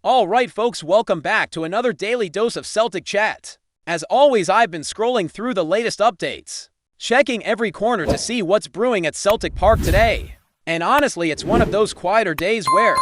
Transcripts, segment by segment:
Alright folks, welcome back to another daily dose of Celtic chat. As always, I've been scrolling through the latest updates, checking every corner to see what's brewing at Celtic Park today. And honestly, it's one of those quieter days where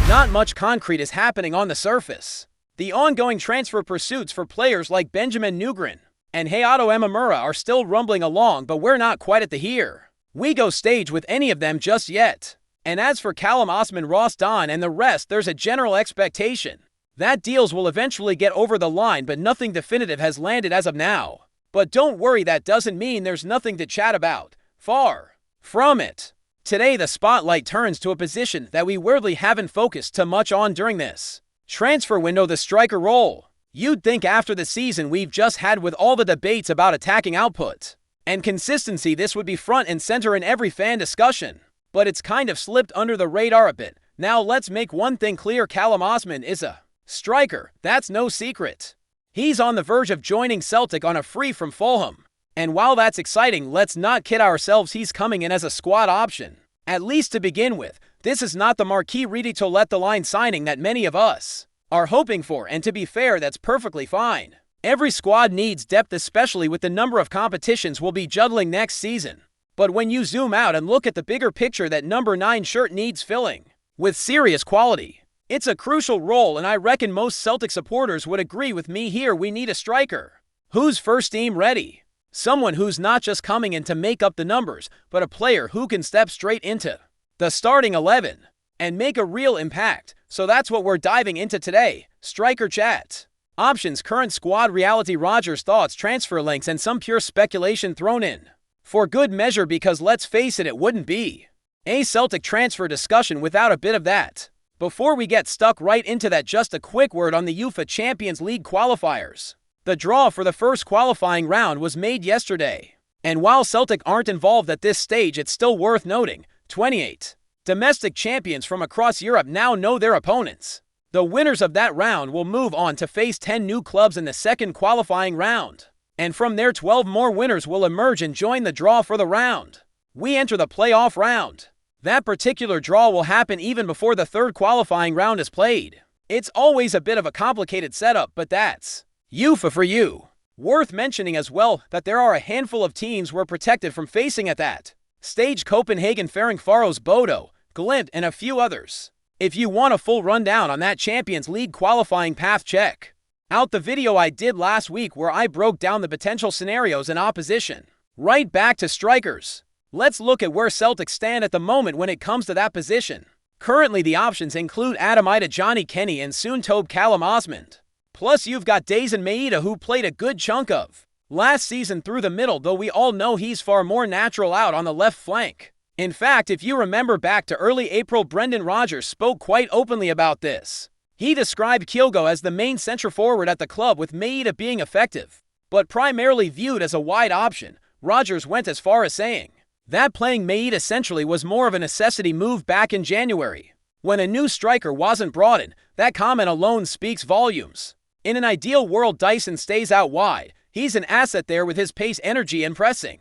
not much concrete is happening on the surface. The ongoing transfer pursuits for players like Benjamin Nugren and Hayato Emamura are still rumbling along, but we're not quite at the we go stage with any of them just yet. And as for Callum Osman, Ross Don, and the rest, there's a general expectation that deals will eventually get over the line, but nothing definitive has landed as of now. But don't worry, that doesn't mean there's nothing to chat about. Far from it. Today, the spotlight turns to a position that we weirdly haven't focused too much on during this transfer window, the striker role. You'd think after the season we've just had with all the debates about attacking output and consistency, this would be front and center in every fan discussion. But it's kind of slipped under the radar a bit. Now let's make one thing clear: Callum Osman is a striker, that's no secret. He's on the verge of joining Celtic on a free from Fulham. And while that's exciting, let's not kid ourselves, he's coming in as a squad option. At least to begin with, this is not the marquee ready to let the line signing that many of us are hoping for, and to be fair, that's perfectly fine. Every squad needs depth, especially with the number of competitions we'll be juggling next season. But when you zoom out and look at the bigger picture, that number 9 shirt needs filling with serious quality. It's a crucial role, and I reckon most Celtic supporters would agree with me here. We need a striker who's first team ready. Someone who's not just coming in to make up the numbers, but a player who can step straight into the starting 11 and make a real impact. So that's what we're diving into today. Striker chat. Options, current squad reality, Rodgers' thoughts, transfer links, and some pure speculation thrown in for good measure, because let's face it, it wouldn't be a Celtic transfer discussion without a bit of that. Before we get stuck right into that, just a quick word on the UEFA Champions League qualifiers. The draw for the first qualifying round was made yesterday, and while Celtic aren't involved at this stage, it's still worth noting 28 domestic champions from across Europe now know their opponents. The winners of that round will move on to face 10 new clubs in the second qualifying round. And from there, 12 more winners will emerge and join the draw for the round. We enter the playoff round. That particular draw will happen even before the third qualifying round is played. It's always a bit of a complicated setup, but that's UEFA for you. Worth mentioning as well that there are a handful of teams we're protected from facing at that stage: Copenhagen, Ferencváros, Bodo, Glimt, and a few others. If you want a full rundown on that Champions League qualifying path, check out the video I did last week where I broke down the potential scenarios in opposition. Right back to strikers. Let's look at where Celtic stand at the moment when it comes to that position. Currently, the options include Adam Ida, Johnny Kenny, and soon Tobe Callum Osman. Plus, you've got Dazen Maeda, who played a good chunk of last season through the middle, though we all know he's far more natural out on the left flank. In fact, if you remember back to early April, Brendan Rodgers spoke quite openly about this. He described Kyogo as the main centre-forward at the club, with Maeda being effective, but primarily viewed as a wide option. Rodgers went as far as saying that playing Maeda centrally was more of a necessity move back in January, when a new striker wasn't brought in. That comment alone speaks volumes. In an ideal world, Dyson stays out wide. He's an asset there with his pace, energy, and pressing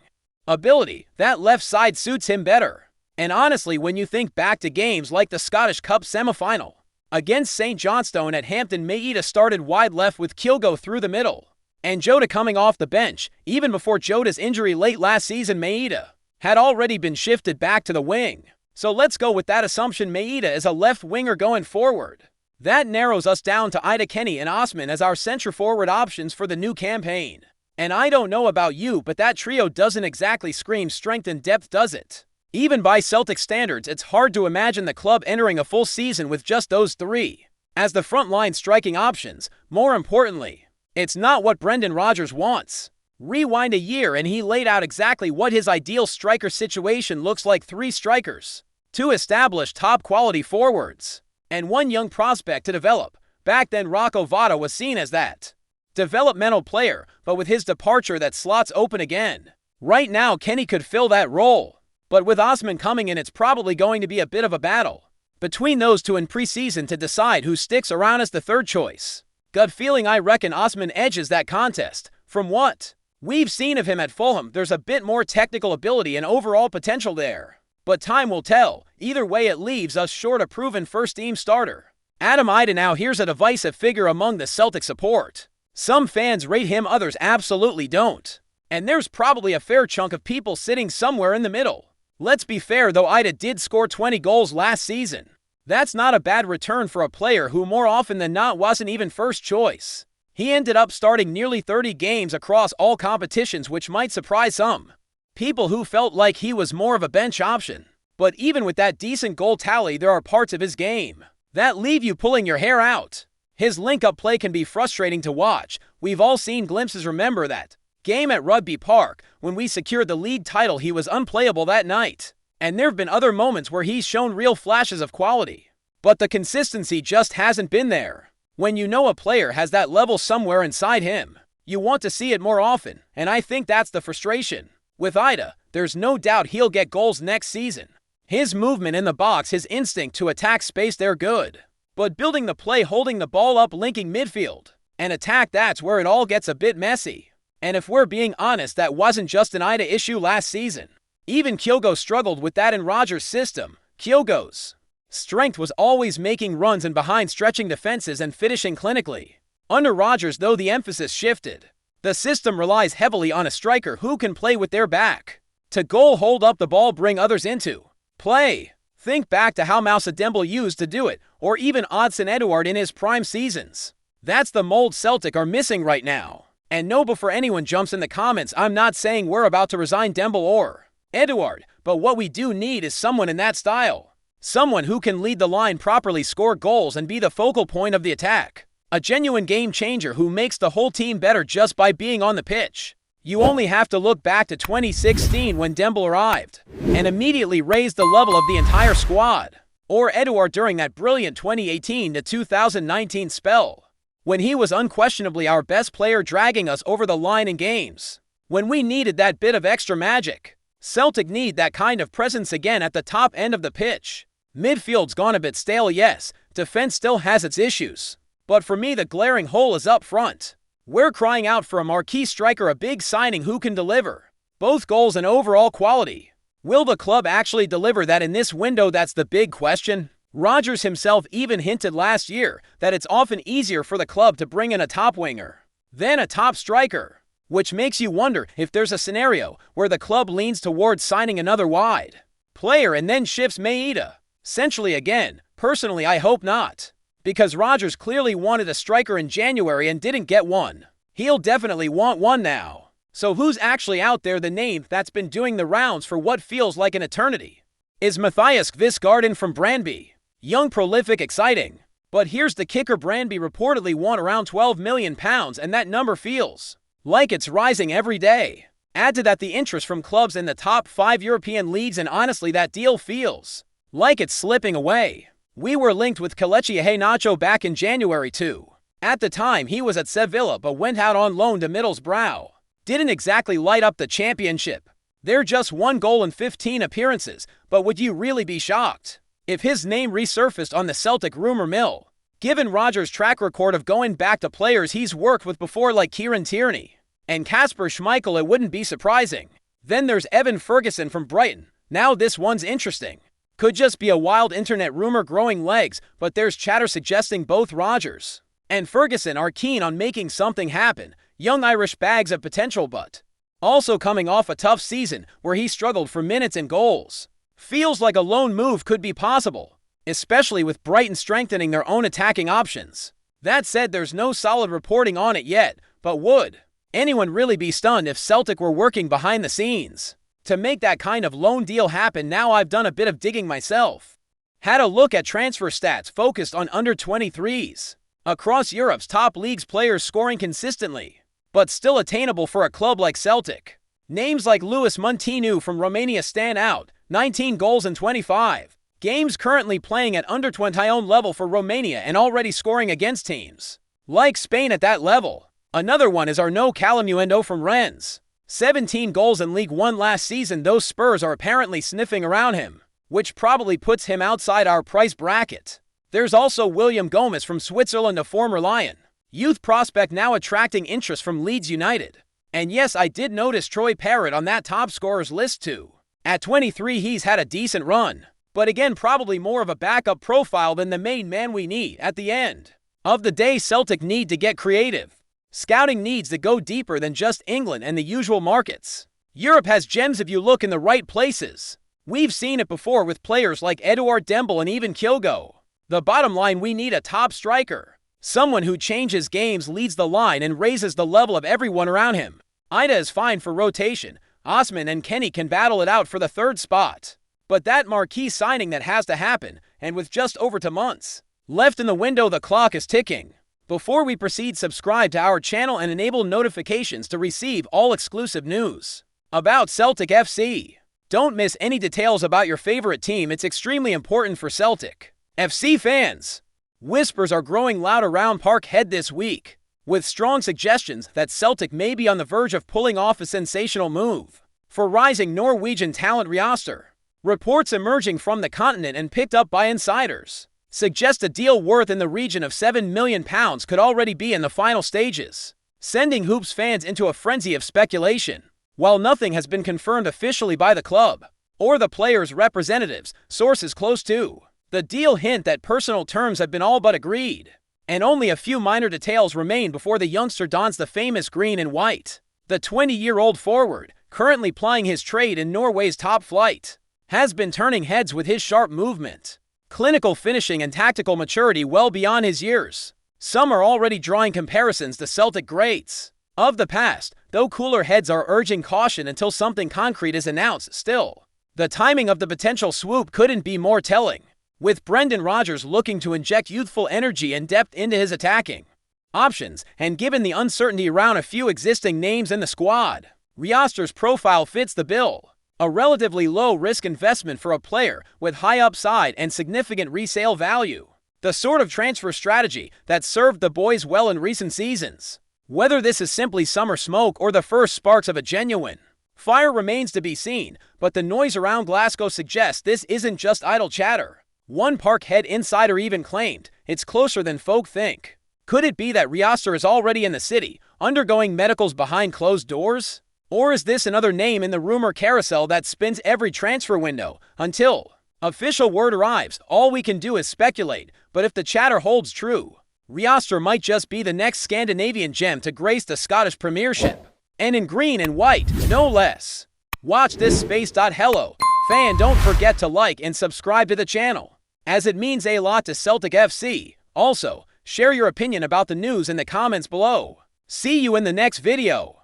ability. That left side suits him better. And honestly, when you think back to games like the Scottish Cup semi-final against St Johnstone at Hampton, Maeda started wide left with Kyogo through the middle and Jota coming off the bench. Even before Jota's injury late last season, Maeda had already been shifted back to the wing. So let's go with that assumption. Maeda is a left winger going forward. That narrows us down to Ida, Kenny, and Osman as our centre-forward options for the new campaign. And I don't know about you, but that trio doesn't exactly scream strength and depth, does it? Even by Celtic standards, it's hard to imagine the club entering a full season with just those three as the front-line striking options. More importantly, it's not what Brendan Rodgers wants. Rewind a year and he laid out exactly what his ideal striker situation looks like: 3 strikers, 2 established top-quality forwards, and 1 young prospect to develop. Back then, Rocco Vada was seen as that developmental player, but with his departure, that slot's open again. Right now, Kenny could fill that role, but with Osman coming in, it's probably going to be a bit of a battle between those two in preseason to decide who sticks around as the third choice. Gut feeling, I reckon Osman edges that contest. From what we've seen of him at Fulham, there's a bit more technical ability and overall potential there. But time will tell. Either way, it leaves us short a proven first-team starter. Adam Ida now here's a divisive figure among the Celtic support. Some fans rate him, others absolutely don't. And there's probably a fair chunk of people sitting somewhere in the middle. Let's be fair though, Ida did score 20 goals last season. That's not a bad return for a player who more often than not wasn't even first choice. He ended up starting nearly 30 games across all competitions, which might surprise some people who felt like he was more of a bench option. But even with that decent goal tally, there are parts of his game that leave you pulling your hair out. His link-up play can be frustrating to watch. We've all seen glimpses. Remember that game at Rugby Park when we secured the league title? He was unplayable that night. And there have been other moments where he's shown real flashes of quality. But the consistency just hasn't been there. When you know a player has that level somewhere inside him, you want to see it more often, and I think that's the frustration. With Ida, there's no doubt he'll get goals next season. His movement in the box, his instinct to attack space, they're good. But building the play, holding the ball up, linking midfield and attack, that's where it all gets a bit messy. And if we're being honest, that wasn't just an Ida issue last season. Even Kyogo struggled with that in Rodgers' system. Kyogo's strength was always making runs and behind, stretching defenses and finishing clinically. Under Rodgers, though, the emphasis shifted. The system relies heavily on a striker who can play with their back to goal, hold up the ball, bring others into play. Think back to how Moussa Dembele used to do it, or even Odsonne Edouard in his prime seasons. That's the mold Celtic are missing right now. And no, before anyone jumps in the comments, I'm not saying we're about to resign Dembele or Edouard, but what we do need is someone in that style. Someone who can lead the line properly, score goals, and be the focal point of the attack. A genuine game changer who makes the whole team better just by being on the pitch. You only have to look back to 2016 when Dembele arrived and immediately raised the level of the entire squad. Or Edouard during that brilliant 2018 to 2019 spell, when he was unquestionably our best player, dragging us over the line in games when we needed that bit of extra magic. Celtic need that kind of presence again at the top end of the pitch. Midfield's gone a bit stale, yes. Defense still has its issues. But for me, the glaring hole is up front. We're crying out for a marquee striker, a big signing who can deliver both goals and overall quality. Will the club actually deliver that in this window? That's the big question. Rodgers himself even hinted last year that it's often easier for the club to bring in a top winger than a top striker, which makes you wonder if there's a scenario where the club leans towards signing another wide player and then shifts Maeda centrally again. Personally, I hope not, because Rodgers clearly wanted a striker in January and didn't get one. He'll definitely want one now. So who's actually out there? The name that's been doing the rounds for what feels like an eternity is Matthias Kvistgaarden from Brandby. Young, prolific, exciting. But here's the kicker: Brandby reportedly want around £12 million, and that number feels like it's rising every day. Add to that the interest from clubs in the top 5 European leagues, and honestly, that deal feels like it's slipping away. We were linked with Kelechi Iheanacho back in January too. At the time, he was at Sevilla but went out on loan to Middlesbrough. Didn't exactly light up the championship. They're just 1 goal in 15 appearances, but would you really be shocked if his name resurfaced on the Celtic rumor mill? Given Rodgers' track record of going back to players he's worked with before like Kieran Tierney and Kasper Schmeichel, it wouldn't be surprising. Then there's Evan Ferguson from Brighton. Now this one's interesting. Could just be a wild internet rumor growing legs, but there's chatter suggesting both Rodgers and Ferguson are keen on making something happen. Young Irish bags of potential, but also coming off a tough season where he struggled for minutes and goals. Feels like a loan move could be possible, especially with Brighton strengthening their own attacking options. That said, there's no solid reporting on it yet, but would anyone really be stunned if Celtic were working behind the scenes to make that kind of loan deal happen? Now, I've done a bit of digging myself. Had a look at transfer stats focused on under-23s. Across Europe's top leagues, players scoring consistently, but still attainable for a club like Celtic. Names like Luis Munteanu from Romania stand out, 19 goals in 25 games, currently playing at under-21 level for Romania and already scoring against teams like Spain at that level. Another one is Arnaud Calamuendo from Rennes. 17 goals in League One last season. Those Spurs are apparently sniffing around him, which probably puts him outside our price bracket. There's also William Gomez from Switzerland, a former Lion youth prospect now attracting interest from Leeds United. And yes, I did notice Troy Parrott on that top scorers list too. At 23, he's had a decent run, but again probably more of a backup profile than the main man we need. At the end of the day, Celtic need to get creative. Scouting needs to go deeper than just England and the usual markets. Europe has gems if you look in the right places. We've seen it before with players like Edouard Dembele and even Kilgo. The bottom line, we need a top striker. Someone who changes games, leads the line, and raises the level of everyone around him. Ida is fine for rotation. Osman and Kenny can battle it out for the third spot. But that marquee signing that has to happen, and with just over 2 months left in the window, the clock is ticking. Before we proceed, subscribe to our channel and enable notifications to receive all exclusive news about Celtic FC. Don't miss any details about your favorite team. It's extremely important for Celtic FC fans. Whispers are growing loud around Parkhead this week, with strong suggestions that Celtic may be on the verge of pulling off a sensational move for rising Norwegian talent ØRJASÆTER. Reports emerging from the continent and picked up by insiders suggest a deal worth in the region of £7 million could already be in the final stages, sending Hoops fans into a frenzy of speculation. While nothing has been confirmed officially by the club or the players' representatives, sources close to the deal hint that personal terms have been all but agreed, and only a few minor details remain before the youngster dons the famous green and white. The 20-year-old forward, currently plying his trade in Norway's top flight, has been turning heads with his sharp movement, clinical finishing, and tactical maturity well beyond his years. Some are already drawing comparisons to Celtic greats of the past, though cooler heads are urging caution until something concrete is announced. Still, the timing of the potential swoop couldn't be more telling, with Brendan Rodgers looking to inject youthful energy and depth into his attacking options, and given the uncertainty around a few existing names in the squad, ØRJASÆTER's profile fits the bill. A relatively low-risk investment for a player with high upside and significant resale value. The sort of transfer strategy that served the boys well in recent seasons. Whether this is simply summer smoke or the first sparks of a genuine fire remains to be seen, but the noise around Glasgow suggests this isn't just idle chatter. One Parkhead insider even claimed it's closer than folk think. Could it be that ØRJASÆTER is already in the city, undergoing medicals behind closed doors? Or is this another name in the rumor carousel that spins every transfer window? Until official word arrives, all we can do is speculate, but if the chatter holds true, ØRJASÆTER might just be the next Scandinavian gem to grace the Scottish Premiership. And in green and white, no less. Watch this space. Hello, fan, don't forget to like and subscribe to the channel, as it means a lot to Celtic FC. Also, share your opinion about the news in the comments below. See you in the next video.